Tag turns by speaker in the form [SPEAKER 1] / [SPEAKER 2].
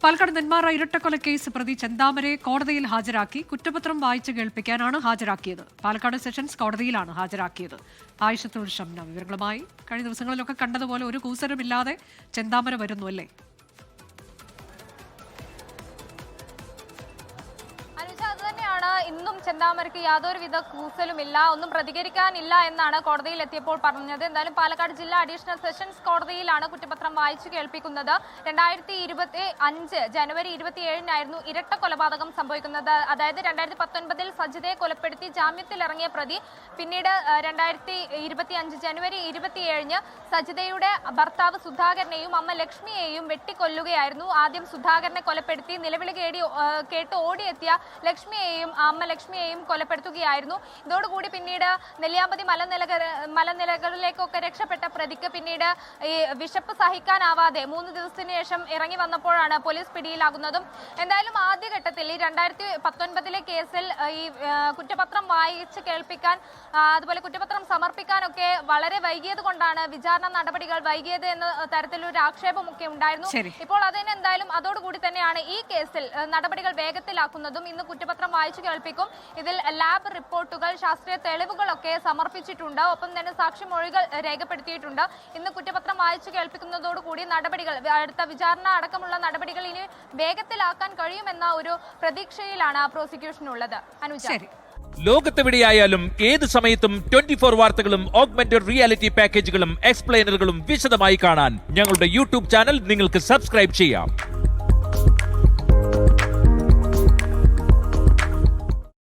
[SPEAKER 1] Palakkad Nenmara ഇരട്ടക്കൊല case പ്രതി ചെന്താമരയെ കോടതിയിൽ ഹാജരാക്കി. കുറ്റപത്രം വായിച്ചു കേൾപ്പിക്കാനാണ് ഹാജരാക്കിയത്. പാലക്കാട് സെഷൻസ് കോടതിയിലാണ് ഹാജരാക്കിയത്. ആയിഷത്തുൽ ഷംന വിവരങ്ങളുമായി. കഴിഞ്ഞ ദിവസങ്ങളിലൊക്കെ കണ്ടതുപോലെ ഒരു കൂസരമില്ലാതെ ചെന്താമര വരുന്നു അല്ലേ?
[SPEAKER 2] ഇന്നും ചെന്താമരയ്ക്ക് യാതൊരുവിധ കൂസലുമില്ല, ഒന്നും പ്രതികരിക്കാനില്ല എന്നാണ് കോടതിയിൽ എത്തിയപ്പോൾ പറഞ്ഞത്. എന്തായാലും പാലക്കാട് ജില്ലാ അഡീഷണൽ സെഷൻസ് കോടതിയിലാണ് കുറ്റപത്രം വായിച്ചു കേൾപ്പിക്കുന്നത്. 2025 ജനുവരി 27-നായിരുന്നു ഇരട്ട കൊലപാതകം സംഭവിക്കുന്നത്. അതായത് 2019 സജിതയെ കൊലപ്പെടുത്തി ജാമ്യത്തിലിറങ്ങിയ പ്രതി പിന്നീട് 2025 ജനുവരി 27-ന് സജിതയുടെ ഭർത്താവ് സുധാകരനെയും അമ്മ ലക്ഷ്മിയെയും വെട്ടിക്കൊല്ലുകയായിരുന്നു. ആദ്യം സുധാകരനെ കൊലപ്പെടുത്തി നിലവിളി കേട്ട് ഓടിയെത്തിയ ലക്ഷ്മിയെയും അമ്മ ലക്ഷ്മിയെയും കൊലപ്പെടുത്തുകയായിരുന്നു. ഇതോടുകൂടി പിന്നീട് നെല്ലിയാമ്പതി മലനിലകളിലേക്കൊക്കെ രക്ഷപ്പെട്ട പ്രതിക്ക് പിന്നീട് ഈ വിശപ്പ് സഹിക്കാനാവാതെ 3 ദിവസത്തിന് ശേഷം ഇറങ്ങി വന്നപ്പോഴാണ് പോലീസ് പിടിയിലാകുന്നതും. എന്തായാലും ആദ്യഘട്ടത്തിൽ ഈ 2019 കേസിൽ ഈ കുറ്റപത്രം വായിച്ച് കേൾപ്പിക്കാൻ അതുപോലെ കുറ്റപത്രം സമർപ്പിക്കാനൊക്കെ വളരെ വൈകിയത് കൊണ്ടാണ് വിചാരണ നടപടികൾ വൈകിയത് എന്ന തരത്തിലൊരു ആക്ഷേപമൊക്കെ ഉണ്ടായിരുന്നു. ഇപ്പോൾ അതിന് എന്തായാലും അതോടുകൂടി തന്നെയാണ് ഈ കേസിൽ നടപടികൾ വേഗത്തിലാക്കുന്നതും. ഇന്ന് കുറ്റപത്രം വായിച്ചു കേൾപ്പിക്കും. ഇതിൽ ലാബ് റിപ്പോർട്ടുകൾ, ശാസ്ത്രീയ തെളിവുകളൊക്കെ സമർപ്പിച്ചിട്ടുണ്ട്. ഒപ്പം തന്നെ സാക്ഷിമൊഴികൾ രേഖപ്പെടുത്തിയിട്ടുണ്ട്. ഇന്ന് കുറ്റപത്രം വായിച്ചു കേൾപ്പിക്കുന്നതോടുകൂടി നടപടികൾ, അടുത്ത വിചാരണ അടക്കമുള്ള നടപടികൾ ഇനി വേഗത്തിലാക്കാൻ കഴിയുമെന്ന ഒരു പ്രതീക്ഷയിലാണ് പ്രോസിക്യൂഷൻ ഉള്ളത്. അനുജ,
[SPEAKER 3] ലോകത്തെവിടെയായാലും ഏത് സമയത്തും 24 വാർത്തകളും ഓഗ്മെന്റഡ് റിയാലിറ്റി പാക്കേജുകളും എക്സ്പ്ലെയിനറുകളും വിശദമായി കാണാൻ ഞങ്ങളുടെ യൂട്യൂബ് ചാനൽ നിങ്ങൾക്ക് സബ്സ്ക്രൈബ് ചെയ്യാം.